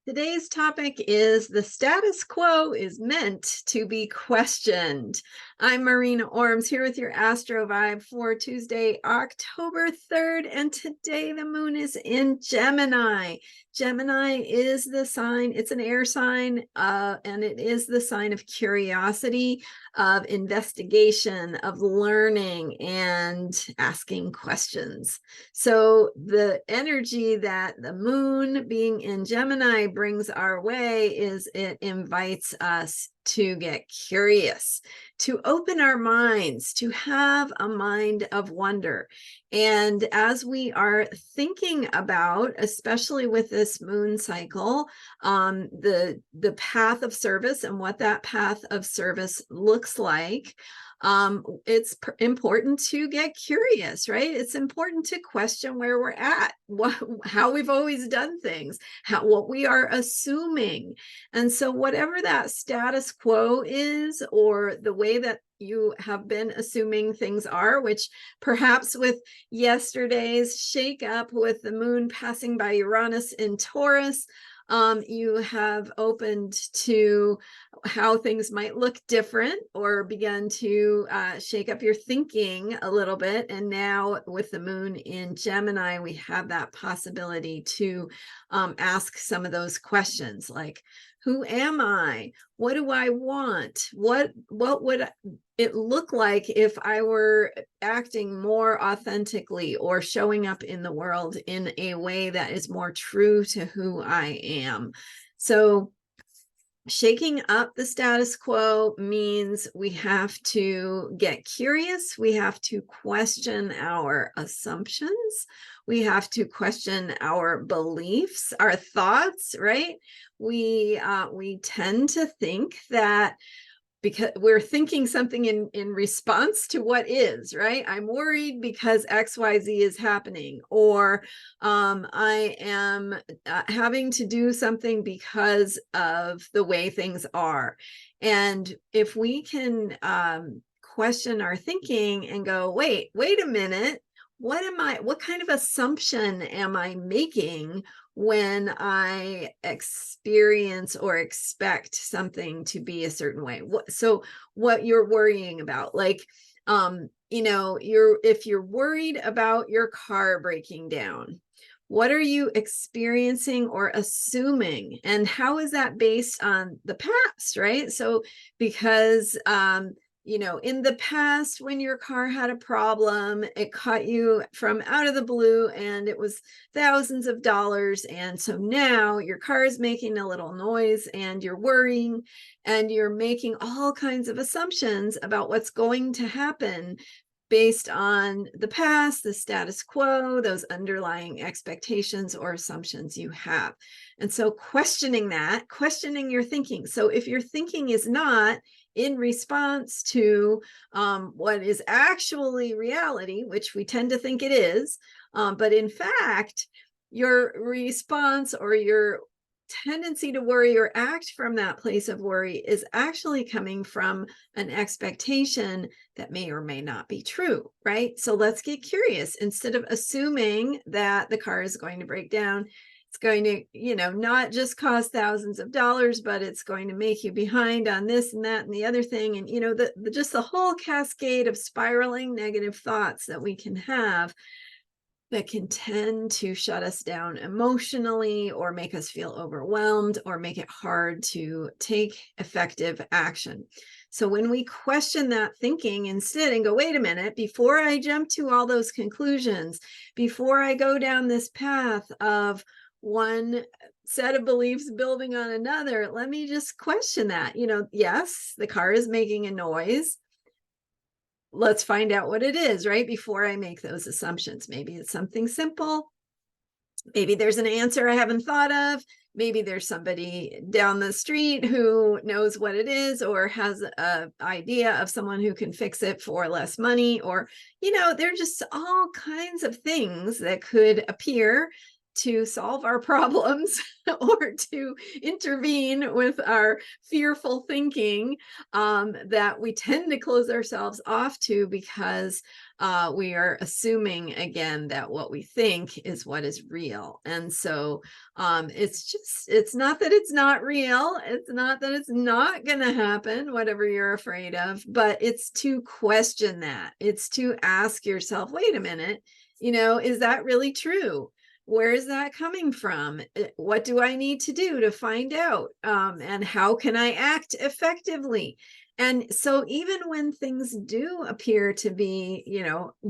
Today's topic is the status quo is meant to be questioned. I'm Marina Ormes here with your Astro Vibe for Tuesday, October 3rd, and today the moon is in Gemini. Gemini is the sign, it's an air sign, and it is the sign of curiosity, of investigation, of learning, and asking questions. So the energy that the moon being in Gemini brings our way is it invites us to get curious, to open our minds, to have a mind of wonder. And as we are thinking about, especially with this moon cycle, the path of service and what that path of service looks like, it's important to get curious, right? It's important to question where we're at, how we've always done things, what we are assuming. And so whatever that status quo is, or the way that you have been assuming things are, which perhaps with yesterday's shake up with the moon passing by Uranus in Taurus, you have opened to how things might look different, or begin to shake up your thinking a little bit. And now with the moon in Gemini, we have that possibility to ask some of those questions like, who am I? What do I want? What would it look like if I were acting more authentically or showing up in the world in a way that is more true to who I am? So shaking up the status quo means we have to get curious. We have to question our assumptions. We have to question our beliefs, our thoughts, right? We tend to think that because we're thinking something in response to what is, right? I'm worried because XYZ is happening, or I am having to do something because of the way things are. And if we can question our thinking and go, wait a minute, what kind of assumption am I making when I experience or expect something to be a certain way? So what you're worrying about, like, if you're worried about your car breaking down, what are you experiencing or assuming? And how is that based on the past, right? So because in the past, when your car had a problem, it caught you from out of the blue and it was thousands of dollars. And so now your car is making a little noise and you're worrying and you're making all kinds of assumptions about what's going to happen based on the past, the status quo, those underlying expectations or assumptions you have. And so questioning your thinking. So if your thinking is not in response to what is actually reality, which we tend to think it is, but in fact, your response or your tendency to worry or act from that place of worry is actually coming from an expectation that may or may not be true, right? So let's get curious. Instead of assuming that the car is going to break down, it's going to, not just cost thousands of dollars, but it's going to make you behind on this and that and the other thing. And, just the whole cascade of spiraling negative thoughts that we can have that can tend to shut us down emotionally, or make us feel overwhelmed, or make it hard to take effective action. So when we question that thinking instead and go, wait a minute, before I jump to all those conclusions, before I go down this path of one set of beliefs building on another, let me just question that. Yes, the car is making a noise. Let's find out what it is, right? Before I make those assumptions. Maybe it's something simple. Maybe there's an answer I haven't thought of. Maybe there's somebody down the street who knows what it is, or has an idea of someone who can fix it for less money, or, there are just all kinds of things that could appear to solve our problems or to intervene with our fearful thinking, that we tend to close ourselves off to, because we are assuming again that what we think is what is real. And so it's not that it's not real, it's not that it's not going to happen, whatever you're afraid of, but it's to question that. It's to ask yourself, wait a minute, is that really true? Where is that coming from? What do I need to do to find out? And how can I act effectively? And so even when things do appear to be,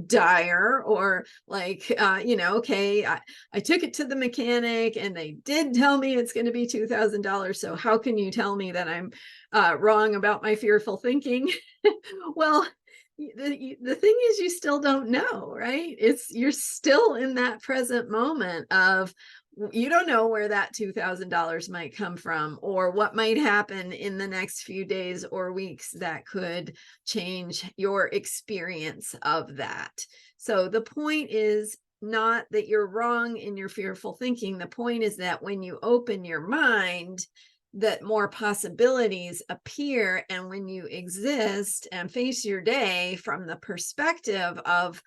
dire, or like, okay, I took it to the mechanic and they did tell me it's going to be $2,000. So how can you tell me that I'm wrong about my fearful thinking? Well, the thing is, you still don't know, right? You're still in that present moment of, you don't know where that $2,000 might come from, or what might happen in the next few days or weeks that could change your experience of that. So the point is not that you're wrong in your fearful thinking. The point is that when you open your mind, that more possibilities appear. And when you exist and face your day from the perspective of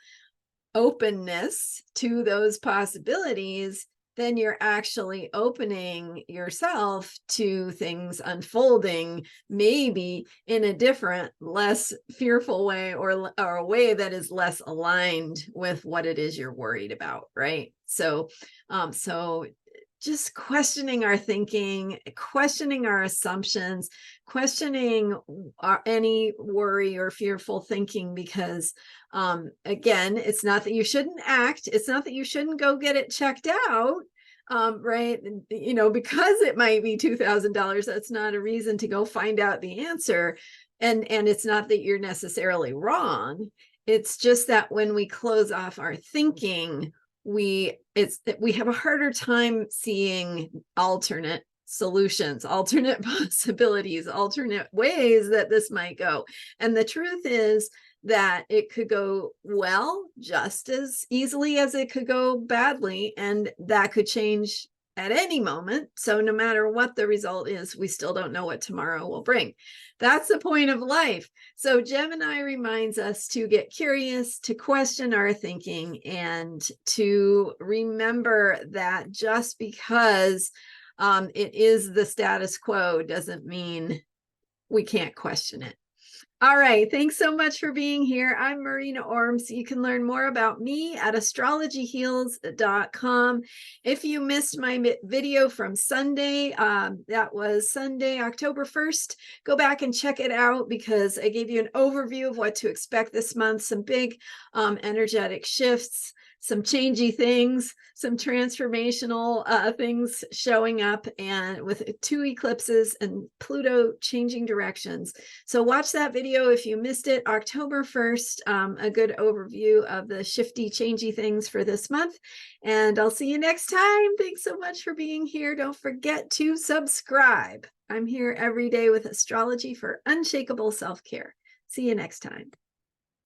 openness to those possibilities, then you're actually opening yourself to things unfolding, maybe in a different, less fearful way, or a way that is less aligned with what it is you're worried about, right? So just questioning our thinking, questioning our assumptions, questioning any worry or fearful thinking, because again, it's not that you shouldn't act. It's not that you shouldn't go get it checked out, right? Because it might be $2,000, that's not a reason to go find out the answer. And it's not that you're necessarily wrong. It's just that when we close off our thinking, we have a harder time seeing alternate solutions, alternate possibilities, alternate ways that this might go. And the truth is that it could go well just as easily as it could go badly, and that could change at any moment. So no matter what the result is, we still don't know what tomorrow will bring. That's the point of life. So Gemini reminds us to get curious, to question our thinking, and to remember that just because it is the status quo doesn't mean we can't question it. All right. Thanks so much for being here. I'm Marina Ormes. You can learn more about me at astrologyheals.com. If you missed my video from Sunday, that was Sunday, October 1st, go back and check it out, because I gave you an overview of what to expect this month, some big energetic shifts, some changey things, some transformational things showing up, and with 2 eclipses and Pluto changing directions. So watch that video if you missed it. October 1st, a good overview of the shifty, changey things for this month. And I'll see you next time. Thanks so much for being here. Don't forget to subscribe. I'm here every day with astrology for unshakable self-care. See you next time.